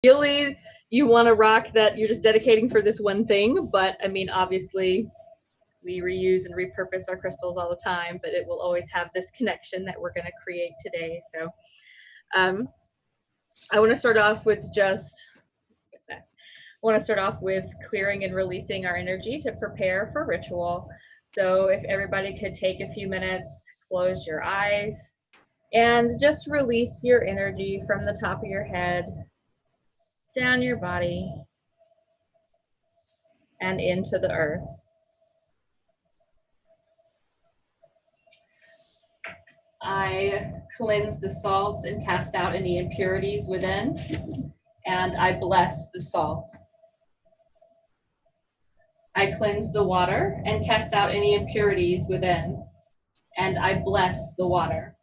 Ideally, you want a rock that you're just dedicating for this one thing, but I mean, obviously, we reuse and repurpose our crystals all the time, but it will always have this connection that we're going to create today. So I want to start off with clearing and releasing our energy to prepare for ritual. So if everybody could take a few minutes, close your eyes, and just release your energy from the top of your head, down your body, and into the earth. I cleanse the salts and cast out any impurities within, and I bless the salt. I cleanse the water and cast out any impurities within, and I bless the water.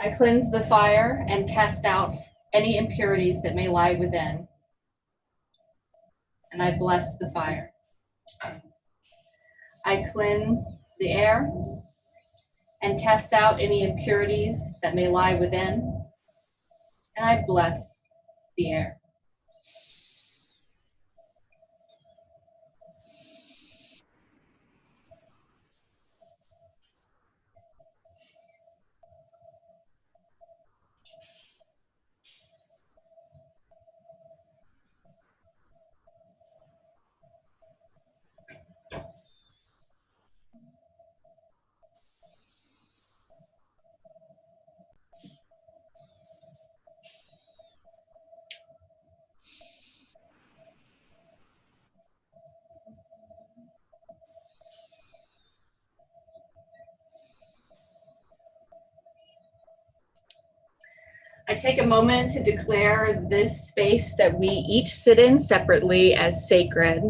I cleanse the fire and cast out any impurities that may lie within, and I bless the fire. I cleanse the air and cast out any impurities that may lie within, and I bless the air. I take a moment to declare this space that we each sit in separately as sacred.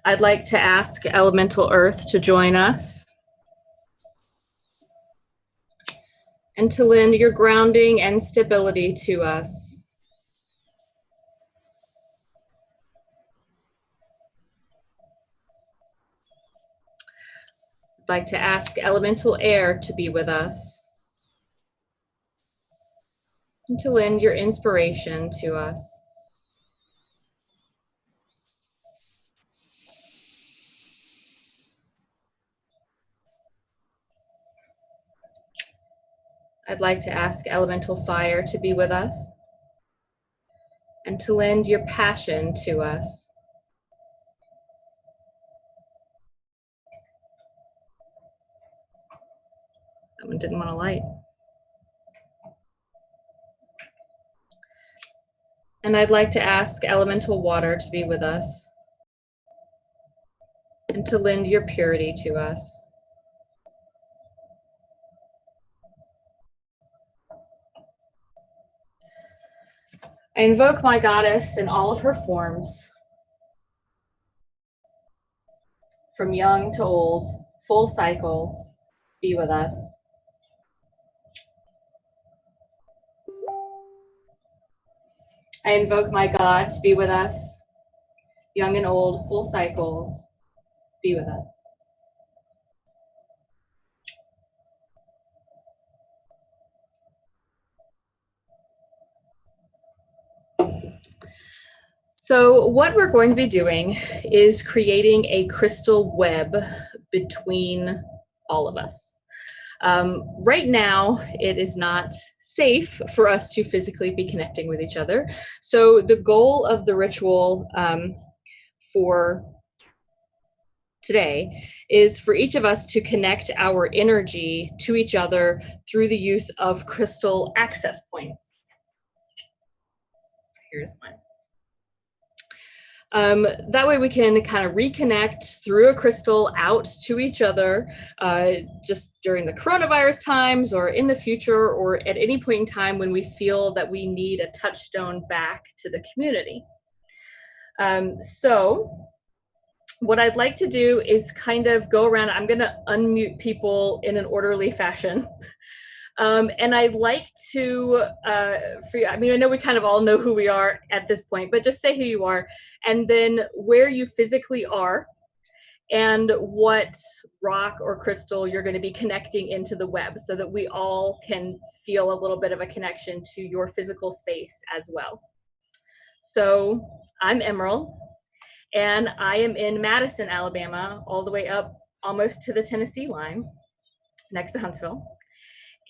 I'd like to ask Elemental Earth to join us and to lend your grounding and stability to us. I'd like to ask Elemental Air to be with us and to lend your inspiration to us. I'd like to ask Elemental Fire to be with us and to lend your passion to us. That one didn't want to light. And I'd like to ask Elemental Water to be with us and to lend your purity to us. I invoke my goddess in all of her forms, from young to old, full cycles, be with us. I invoke my God to be with us, young and old, full cycles, be with us. So what we're going to be doing is creating a crystal web between all of us. Right now, it is not safe for us to physically be connecting with each other. So the goal of the ritual for today is for each of us to connect our energy to each other through the use of crystal access points. Here's one. That way we can kind of reconnect through a crystal out to each other just during the coronavirus times or in the future or at any point in time when we feel that we need a touchstone back to the community. So what I'd like to do is kind of go around. I'm going to unmute people in an orderly fashion. And I'd like to, I mean, I know we kind of all know who we are at this point, but just say who you are, and then where you physically are, and what rock or crystal you're going to be connecting into the web, so that we all can feel a little bit of a connection to your physical space as well. So I'm Emerald, and I am in Madison, Alabama, all the way up almost to the Tennessee line, next to Huntsville.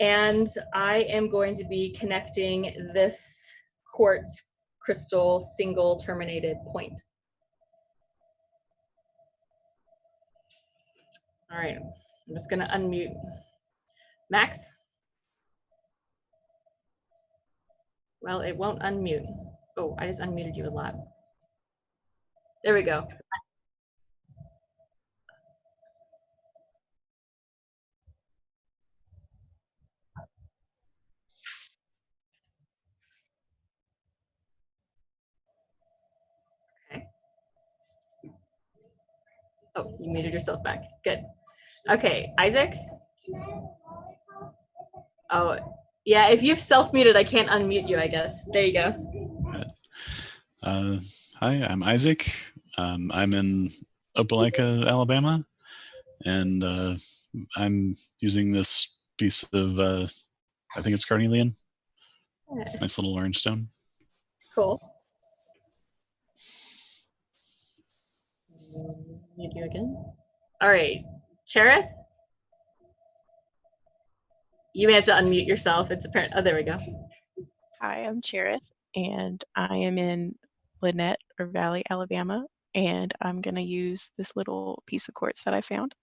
And I am going to be connecting this quartz crystal single terminated point. All right, I'm just gonna unmute. Max? Well, it won't unmute. Oh, I just unmuted you a lot. There we go. Okay. Oh, you muted yourself back. Good. Okay, Isaac? Oh, yeah, if you've self-muted, I can't unmute you, I guess. There you go. Hi, I'm Isaac. I'm in Opelika, Alabama, and I'm using this piece of, I think it's carnelian. Yeah. Nice little orange stone. Cool. Mute you again. All right, Cherith? You may have to unmute yourself. It's apparent. Oh, there we go. Hi, I'm Cherith, and I am in Lynette or Valley, Alabama, and I'm going to use this little piece of quartz that I found.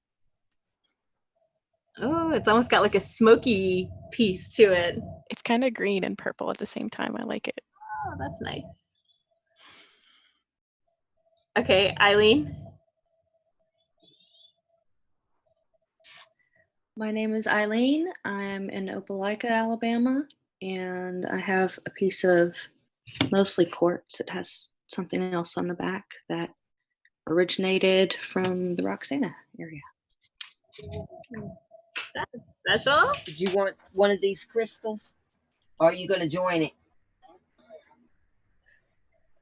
Oh, it's almost got like a smoky piece to it. It's kind of green and purple at the same time. I like it. Oh, that's nice. Okay, Eileen? My name is Eileen. I'm in Opelika, Alabama, and I have a piece of mostly quartz. It has something else on the back that originated from the Roxana area. That's special. Did you want one of these crystals? Or are you going to join it?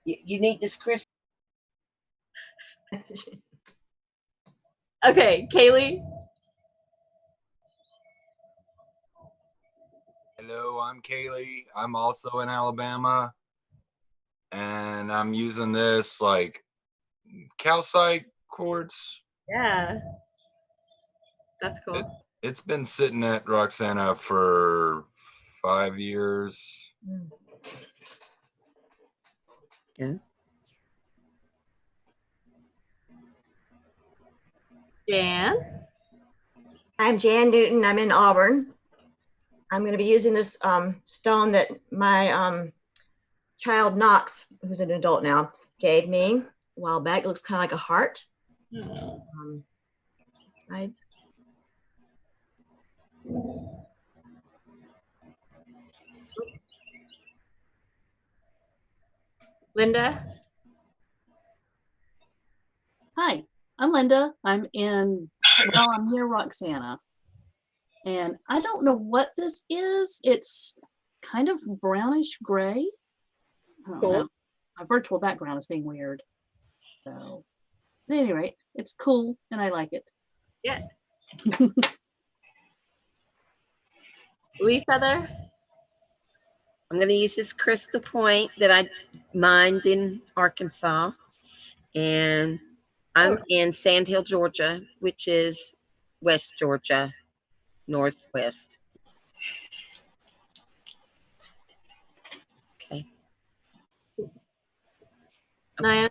You need this crystal? Okay, Kaylee? Hello, I'm Kaylee. I'm also in Alabama, and I'm using this like calcite quartz. Yeah. That's cool. It's been sitting at Roxana for 5 years. Yeah. Jan? I'm Jan Newton. I'm in Auburn. I'm going to be using this stone that my child Knox, who's an adult now, gave me a while back. It looks kind of like a heart. Side. Linda? Hi, I'm Linda. I'm near Roxana. And I don't know what this is. It's kind of brownish gray. I don't know. My virtual background is being weird. So at any rate, it's cool and I like it. Yeah. Leaf Feather? I'm going to use this crystal point that I mined in Arkansas. And I'm in Sand Hill, Georgia, which is West Georgia, Northwest. Okay. Nyan?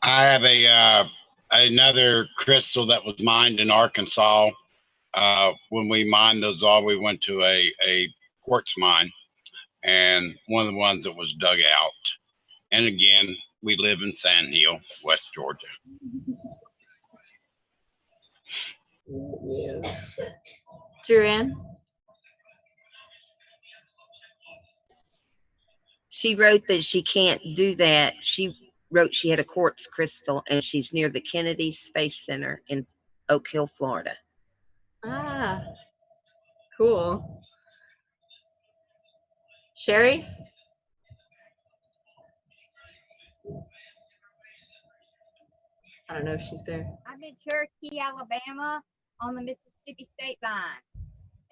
I have another crystal that was mined in Arkansas. When we mined those all, we went to a quartz mine, and one of the ones that was dug out. And again, we live in Sand Hill, West Georgia. Julianne? She wrote that she can't do that. She wrote she had a quartz crystal and she's near the Kennedy Space Center in Oak Hill, Florida. Ah, cool. Sherry? I don't know if she's there. I'm in Cherokee, Alabama on the Mississippi state line,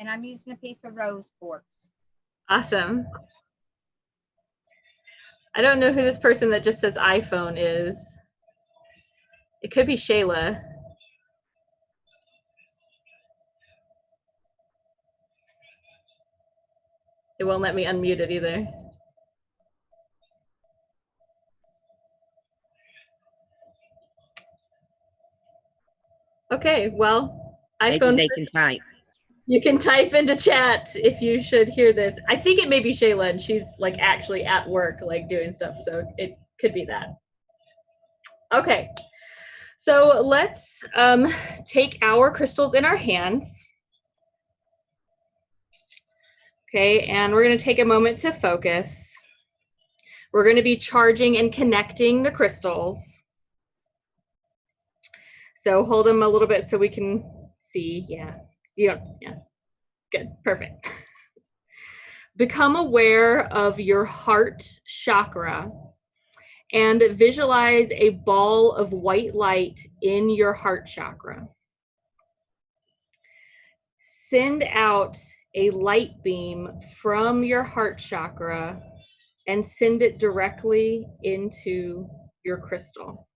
and I'm using a piece of rose quartz. Awesome. I don't know who this person that just says iPhone is. It could be Shayla. It won't let me unmute it either. Okay, well, Maybe iPhone. they can type. You can type into chat if you should hear this. I think it may be Shayla, and she's like actually at work, like doing stuff. So it could be that. Okay, so let's take our crystals in our hands. Okay, and we're going to take a moment to focus. We're going to be charging and connecting the crystals. So hold them a little bit so we can see. Yeah, yeah, good, perfect. Become aware of your heart chakra and visualize a ball of white light in your heart chakra. Send out a light beam from your heart chakra and send it directly into your crystal.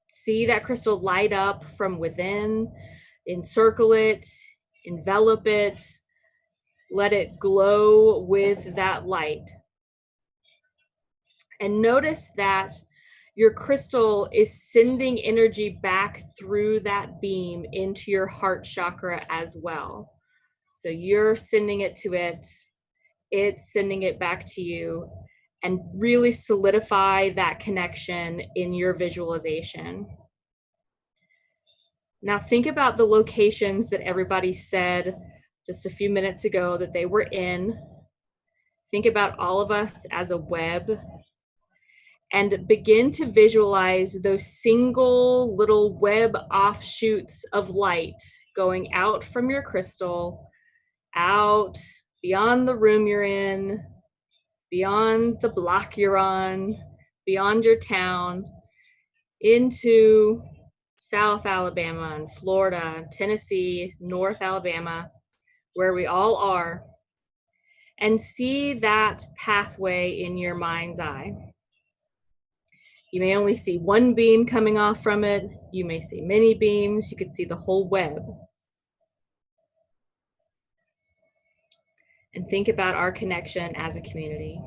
See that crystal light up from within, encircle it, envelop it, let it glow with that light. And notice that your crystal is sending energy back through that beam into your heart chakra as well. So you're sending it to it, it's sending it back to you, and really solidify that connection in your visualization. Now think about the locations that everybody said just a few minutes ago that they were in. Think about all of us as a web and begin to visualize those single little web offshoots of light going out from your crystal, out beyond the room you're in, beyond the block you're on, beyond your town, into South Alabama and Florida, Tennessee, North Alabama, where we all are, and see that pathway in your mind's eye. You may only see one beam coming off from it. You may see many beams. You could see the whole web. And think about our connection as a community.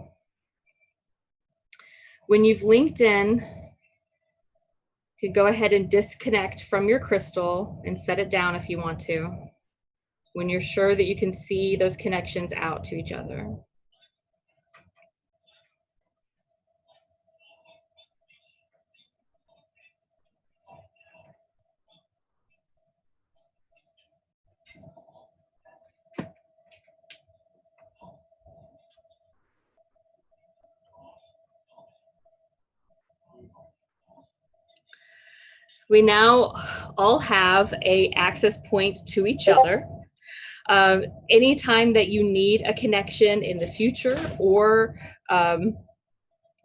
When you've linked in, you can go ahead and disconnect from your crystal and set it down if you want to, when you're sure that you can see those connections out to each other. We now all have an access point to each other. Anytime that you need a connection in the future or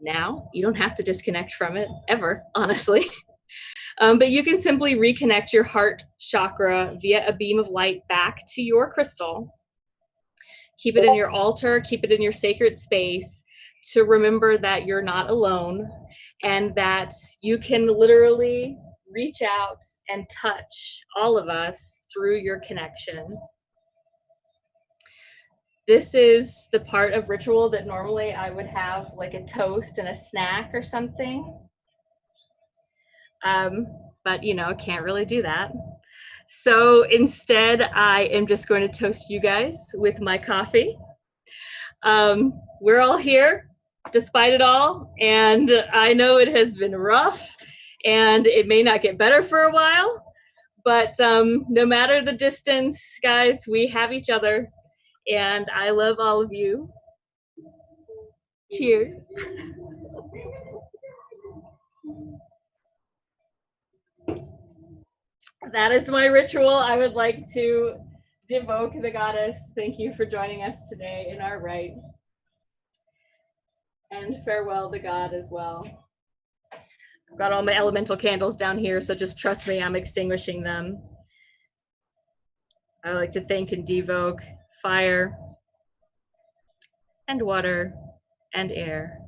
now, you don't have to disconnect from it ever, honestly. But you can simply reconnect your heart chakra via a beam of light back to your crystal. Keep it in your altar, keep it in your sacred space to remember that you're not alone and that you can literally reach out and touch all of us through your connection. This is the part of ritual that normally I would have like a toast and a snack or something. But you know, can't really do that. So instead, I am just going to toast you guys with my coffee. We're all here despite it all, and I know it has been rough and it may not get better for a while, but no matter the distance, guys, we have each other, and I love all of you. Cheers. That is my ritual. I would like to devoke the goddess. Thank you for joining us today in our rite. And farewell the god as well. I've got all my elemental candles down here, so just trust me, I'm extinguishing them. I would like to thank and devoke fire and water and air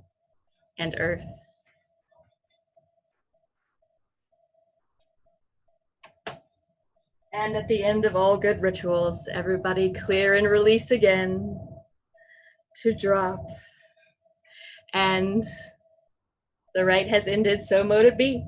and earth. And at the end of all good rituals, everybody clear and release again to drop. And the rite has ended, so mote it be.